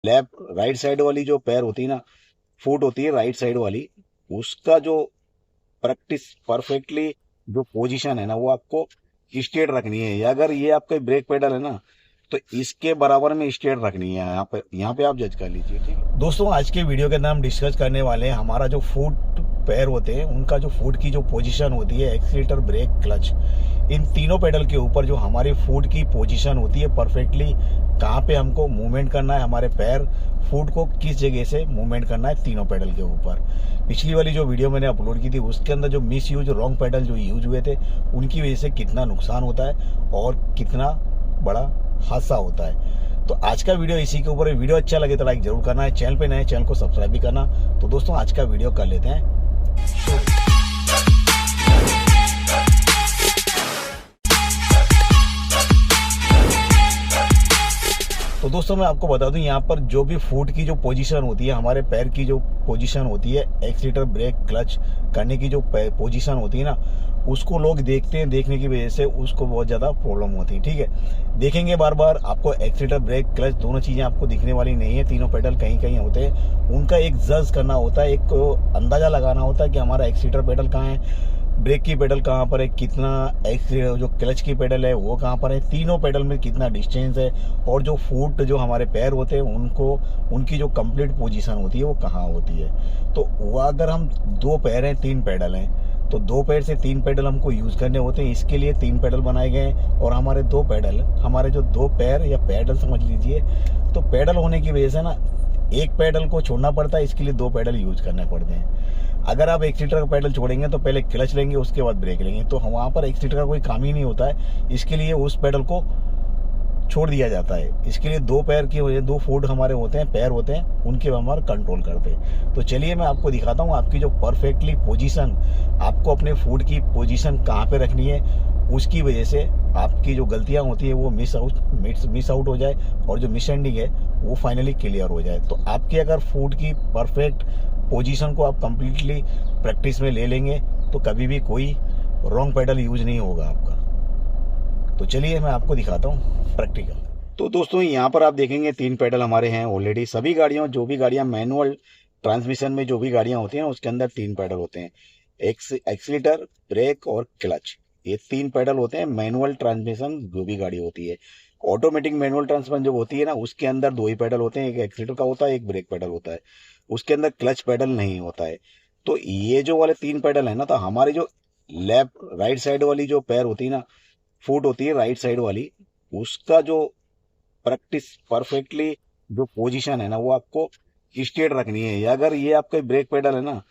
Left right side वाली जो पैर होती है ना, फुट होती है राइट साइड वाली, उसका जो प्रैक्टिस परफेक्टली जो पोजीशन है ना, वो आपको स्ट्रेट रखनी है। अगर ये आपका ब्रेक पेडल है ना, तो इसके बराबर में स्ट्रेट रखनी है। यहाँ पे आप जज कर लीजिए। ठीक है दोस्तों, आज के वीडियो के अंदर हम डिस्कस करने वाले हैं हमारा जो फुट पैर होते हैं, उनका जो फुट की जो पोजीशन होती है, एक्सीलेटर, ब्रेक, क्लच, इन तीनों पेडल के ऊपर जो हमारी फुट की पोजीशन होती है परफेक्टली, कहाँ पे हमको मूवमेंट करना है, हमारे पैर फुट को किस जगह से मूवमेंट करना है तीनों पेडल के ऊपर। पिछली वाली जो वीडियो मैंने अपलोड की थी, उसके अंदर जो मिस यूज रॉन्ग पेडल जो यूज हुए थे, उनकी वजह से कितना नुकसान होता है और कितना बड़ा हादसा होता है। तो आज का वीडियो इसी के ऊपर है। वीडियो अच्छा लगे तो लाइक जरूर करना है, चैनल पे नए चैनल को सब्सक्राइब भी करना। तो दोस्तों, आज का वीडियो कर लेते हैं। तो दोस्तों, मैं आपको बता दूं, यहाँ पर जो भी फुट की जो पोजीशन होती है, हमारे पैर की जो पोजीशन होती है, एक्सीलेटर, ब्रेक, क्लच करने की जो पोजीशन होती है ना, उसको लोग देखते हैं, देखने की वजह से उसको बहुत ज़्यादा प्रॉब्लम होती है। ठीक है, देखेंगे बार बार, आपको एक्सीलेटर, ब्रेक, क्लच दोनों चीज़ें आपको दिखने वाली नहीं है। तीनों पेडल कहीं कहीं होते हैं, उनका एक जज करना होता है, एक अंदाज़ा लगाना होता है कि हमारा एक्सीलेटर पेडल कहाँ है, ब्रेक की पेडल कहाँ पर है, कितना जो क्लच की पेडल है वो कहाँ पर है, तीनों पेडल में कितना डिस्टेंस है, और जो फुट जो हमारे पैर होते हैं उनको, उनकी जो कंप्लीट पोजीशन होती है वो कहाँ होती है। तो वो अगर हम दो पैर हैं, तीन पेडल हैं, तो दो पैर से तीन पेडल हमको यूज करने होते हैं। इसके लिए तीन पेडल बनाए गए हैं, और हमारे दो पेडल, हमारे जो दो पैर या पेडल समझ लीजिए, तो पेडल होने की वजह से ना एक पेडल को छोड़ना पड़ता है, इसके लिए दो पेडल यूज करने पड़ते हैं। अगर आप एक्सीलेटर का पेडल छोड़ेंगे तो पहले क्लच लेंगे, उसके बाद ब्रेक लेंगे, तो वहां पर एक्सीलेटर का कोई काम ही नहीं होता है। इसके लिए उस पेडल को छोड़ दिया जाता है। इसके लिए दो पैर की, दो फुट हमारे होते हैं, पैर होते हैं, उनके हमारे कंट्रोल करते हैं। तो चलिए मैं आपको दिखाता हूँ आपकी जो परफेक्टली पोजीशन, आपको अपने फुट की पोजीशन कहाँ पे रखनी है, उसकी वजह से आपकी जो गलतियां होती है वो मिस आउट हो जाए, और जो मिस एंडिंग है वो फाइनली क्लियर हो जाए। तो आपकी अगर फुट की परफेक्ट पोजीशन को आप कंप्लीटली प्रैक्टिस में ले लेंगे, तो कभी भी कोई रॉन्ग पेडल यूज नहीं होगा आपका। तो चलिए मैं आपको दिखाता हूँ प्रैक्टिकल। तो दोस्तों, यहाँ पर आप देखेंगे तीन पेडल हमारे हैं ऑलरेडी। सभी गाड़ियों, जो भी गाड़ियां मैनुअल ट्रांसमिशन में जो भी गाड़ियां होती हैं, उसके अंदर तीन पेडल होते हैं, एक्सीलेटर, ब्रेक और क्लच। ये तीन पेडल होते हैं मैनुअल ट्रांसमिशन जो भी गाड़ी होती है। ऑटोमेटिक मैनुअल ट्रांसमिशन जो होती है ना, उसके अंदर दो ही पेडल होते हैं, एक एक्सीलेटर का होता है, एक ब्रेक पेडल होता है, उसके अंदर क्लच पेडल नहीं होता है। तो ये जो वाले तीन पेडल है ना, तो हमारी जो लेफ्ट राइट साइड वाली जो पैर होती है ना, फुट होती है राइट साइड वाली, उसका जो प्रैक्टिस परफेक्टली जो पोजीशन है ना, वो आपको स्ट्रेट रखनी है। अगर ये आपका ब्रेक पेडल है ना,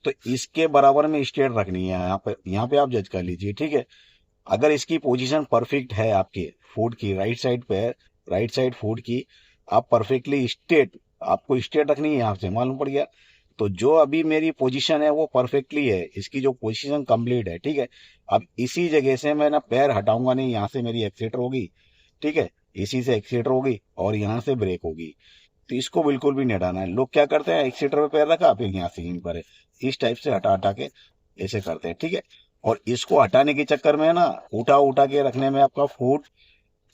तो इसके बराबर में स्ट्रेट रखनी है। यहाँ पे आप जज कर लीजिए। ठीक है, अगर इसकी पोजीशन परफेक्ट है आपके फुट की, राइट साइड पे, राइट साइड फुट की आप परफेक्टली स्ट्रेट, आपको स्ट्रेट रखनी है, यहाँ से मालूम पड़ गया। तो जो अभी मेरी पोजीशन है वो परफेक्टली है, इसकी जो पोजीशन कंप्लीट है। ठीक है, अब इसी जगह से मैं ना पैर हटाऊंगा नहीं, यहाँ से मेरी एक्सीलेटर होगी। ठीक है, इसी से एक्सीलेटर होगी और यहाँ से ब्रेक होगी। तो इसको बिल्कुल भी नहीं हटाना है। लोग क्या करते हैं, एक्सीलेटर पे पैर रखा, फिर यहाँ से इन पर है, इस टाइप से हटा हटा के ऐसे करते हैं। ठीक है, और इसको हटाने के चक्कर में ना, उठा उठा के रखने में आपका फुट,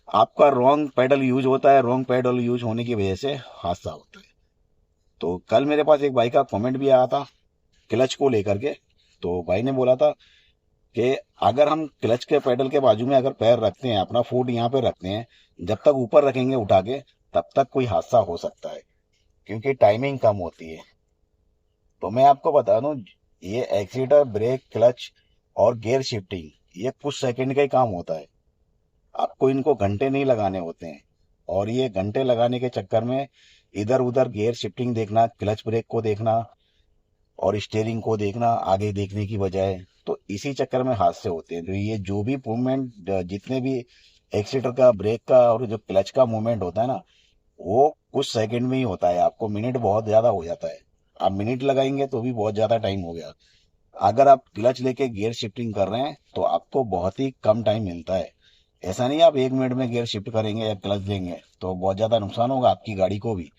आपका रॉन्ग पेडल यूज होता है। रॉन्ग पेडल यूज होने की वजह से हादसा होता है। तो कल मेरे पास एक भाई का कमेंट भी आया था क्लच को लेकर के। तो भाई ने बोला था कि अगर हम क्लच के पेडल के बाजू में अगर पैर रखते हैं, अपना फुट यहाँ पे रखते हैं, जब तक ऊपर रखेंगे उठा के, तब तक कोई हादसा हो सकता है, क्योंकि टाइमिंग कम होती है। तो मैं आपको बता दूं, ये एक्सीलेटर, ब्रेक, क्लच और गियर शिफ्टिंग, ये कुछ सेकंड का ही काम होता है। आपको इनको घंटे नहीं लगाने होते हैं, और ये घंटे लगाने के चक्कर में इधर उधर गियर शिफ्टिंग देखना, क्लच ब्रेक को देखना और स्टीयरिंग को देखना आगे देखने की बजाय, तो इसी चक्कर में हादसे होते हैं। तो ये जो भी मूवमेंट, जितने भी एक्सीलेटर का, ब्रेक का और जो क्लच का मूवमेंट होता है ना, वो कुछ सेकंड में ही होता है। आपको मिनट बहुत ज्यादा हो जाता है, आप मिनट लगाएंगे तो भी बहुत ज्यादा टाइम हो गया। अगर आप क्लच लेके गियर शिफ्टिंग कर रहे हैं तो आपको बहुत ही कम टाइम मिलता है। ऐसा नहीं आप 1 मिनट में गियर शिफ्ट करेंगे या क्लच लेंगे तो बहुत ज्यादा नुकसान होगा आपकी गाड़ी को भी।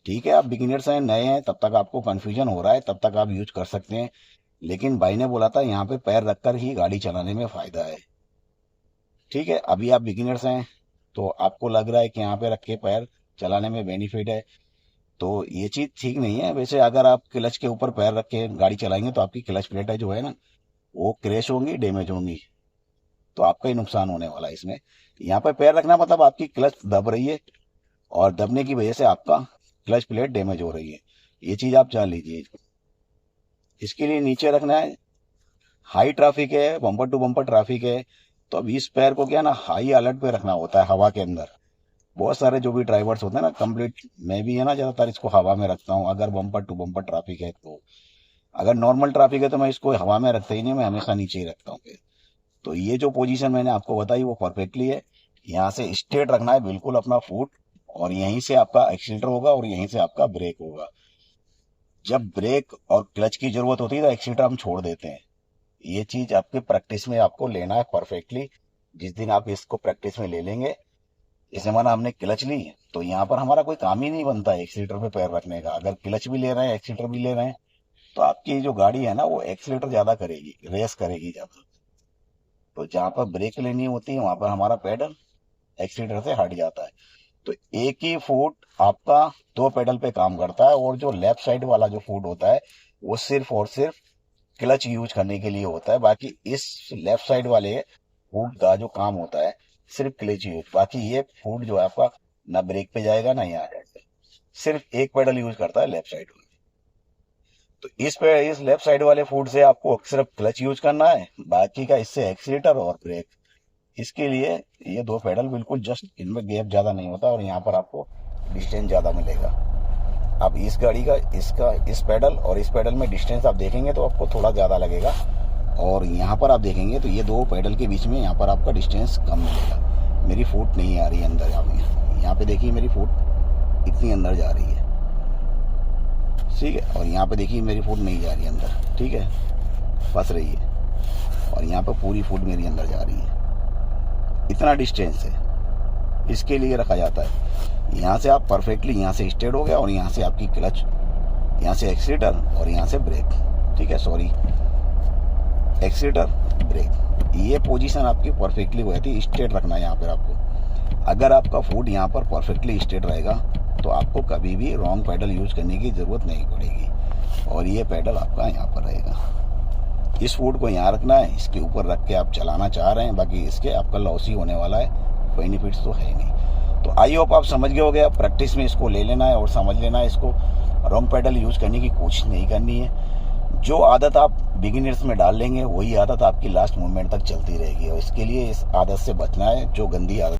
ठीक है, आप बिगिनर्स हैं, नए हैं, तब तक आपको कंफ्यूजन हो रहा है, तब तक आप यूज कर सकते हैं। लेकिन भाई ने बोला था यहाँ पे पैर रखकर ही गाड़ी चलाने में फायदा है। ठीक है, अभी आप बिगिनर्स हैं तो आपको लग रहा है कि यहाँ पे रख के पैर चलाने में बेनिफिट है, तो ये चीज़ ठीक नहीं है। वैसे अगर आप क्लच के ऊपर पैर रख के गाड़ी चलाएंगे तो आपकी क्लच प्लेट है जो है ना, वो क्रैश होंगी, डैमेज होंगी, तो आपका ही नुकसान होने वाला है इसमें। यहाँ पर पैर रखना मतलब आपकी क्लच दब रही है, और दबने की वजह से आपका क्लच प्लेट डैमेज हो रही है, ये चीज़ आप जान लीजिए। इसके लिए नीचे रखना है। हाई ट्रैफिक है, बम्पर टू बम्पर ट्रैफिक है, तो अब इस पैर को क्या ना हाई अलर्ट पे रखना होता है हवा के अंदर। बहुत सारे जो भी ड्राइवर्स होते हैं ना, कंप्लीट, मैं भी है ना ज़्यादातर इसको हवा में रखता हूँ अगर बम्पर टू बम्पर ट्रैफिक है तो। अगर नॉर्मल ट्रैफिक है तो मैं इसको हवा में रखता ही नहीं, मैं हमेशा नीचे ही रखता हूँ। तो ये जो पोजीशन मैंने आपको बताई वो परफेक्टली है। यहाँ से स्ट्रेट रखना है बिल्कुल अपना फुट, और यहीं से आपका एक्सीलरेटर होगा और यहीं से आपका ब्रेक होगा। जब ब्रेक और क्लच की जरूरत होती है तो एक्सीलरेटर हम छोड़ देते हैं। ये चीज आपके प्रैक्टिस में आपको लेना है परफेक्टली। जिस दिन आप इसको प्रैक्टिस में ले लेंगे, जैसे माना हमने क्लच ली, तो यहाँ पर हमारा कोई काम ही नहीं बनता है एक्सीलरेटर पे पैर रखने का। अगर क्लच भी ले रहे हैं, एक्सीलरेटर भी ले रहे हैं, तो आपकी जो गाड़ी है ना वो एक्सीलरेटर ज्यादा करेगी, रेस करेगी ज्यादा। तो जहाँ पर ब्रेक लेनी होती है वहां पर हमारा पैडल एक्सीलरेटर से हट जाता है। तो एक ही फुट आपका दो पेडल पे काम करता है, और जो लेफ्ट साइड वाला जो फुट होता है वो सिर्फ और सिर्फ क्लच यूज करने के लिए होता है। बाकी इस लेफ्ट साइड वाले फुट का जो काम होता है सिर्फ क्लच यूज। बाकी ये फुट जो है आपका ना ब्रेक पे जाएगा ना यहाँ जाएगा, सिर्फ एक पेडल यूज करता है लेफ्ट साइड। तो इस लेफ्ट साइड वाले फुट से आपको सिर्फ क्लच यूज करना है, बाकी का इससे एक्सीलेटर और ब्रेक। इसके लिए ये दो पेडल बिल्कुल जस्ट, इनमें गैप ज्यादा नहीं होता, और यहाँ पर आपको डिस्टेंस ज्यादा मिलेगा। अब इस गाड़ी का इसका इस पेडल और इस पेडल में डिस्टेंस आप देखेंगे तो आपको थोड़ा ज्यादा लगेगा, और यहाँ पर आप देखेंगे तो ये दो पेडल के बीच में यहाँ पर आपका डिस्टेंस कम मिलेगा। मेरी फुट नहीं आ रही है अंदर, यहाँ पे देखिए मेरी फुट इतनी अंदर जा रही है, ठीक है, और यहाँ पे देखिए मेरी फुट नहीं जा रही है अंदर, ठीक है, फंस रही है, और यहाँ पे पूरी फुट मेरी अंदर जा रही है। इतना डिस्टेंस है, इसके लिए रखा जाता है। यहाँ से आप परफेक्टली यहाँ से स्ट्रेट हो गया, और यहाँ से आपकी क्लच, यहाँ से एक्सीलरेटर और यहाँ से ब्रेक, ठीक है, सॉरी, एक्सीलरेटर ब्रेक। ये पोजीशन आपकी परफेक्टली हो जाती है। स्ट्रेट रखना है यहाँ पर आपको। अगर आपका फुट यहाँ पर परफेक्टली स्ट्रेट रहेगा तो आपको कभी भी रॉन्ग पैडल यूज करने की जरूरत नहीं पड़ेगी, और ये पैडल आपका यहाँ पर रहेगा। इस फुट को यहाँ रखना है, इसके ऊपर रख के आप चलाना चाह रहे हैं, बाकी इसके आपका लॉस ही होने वाला है, बेनिफिट्स तो है नहीं। तो आई होप आप समझ गए होगे। प्रैक्टिस में इसको ले लेना है और समझ लेना है, इसको रॉन्ग पैडल यूज करने की कोशिश नहीं करनी है। जो आदत आप बिगिनर्स में डाल लेंगे वही आदत आपकी लास्ट मोमेंट तक चलती रहेगी, और इसके लिए इस आदत से बचना है, जो गंदी आदत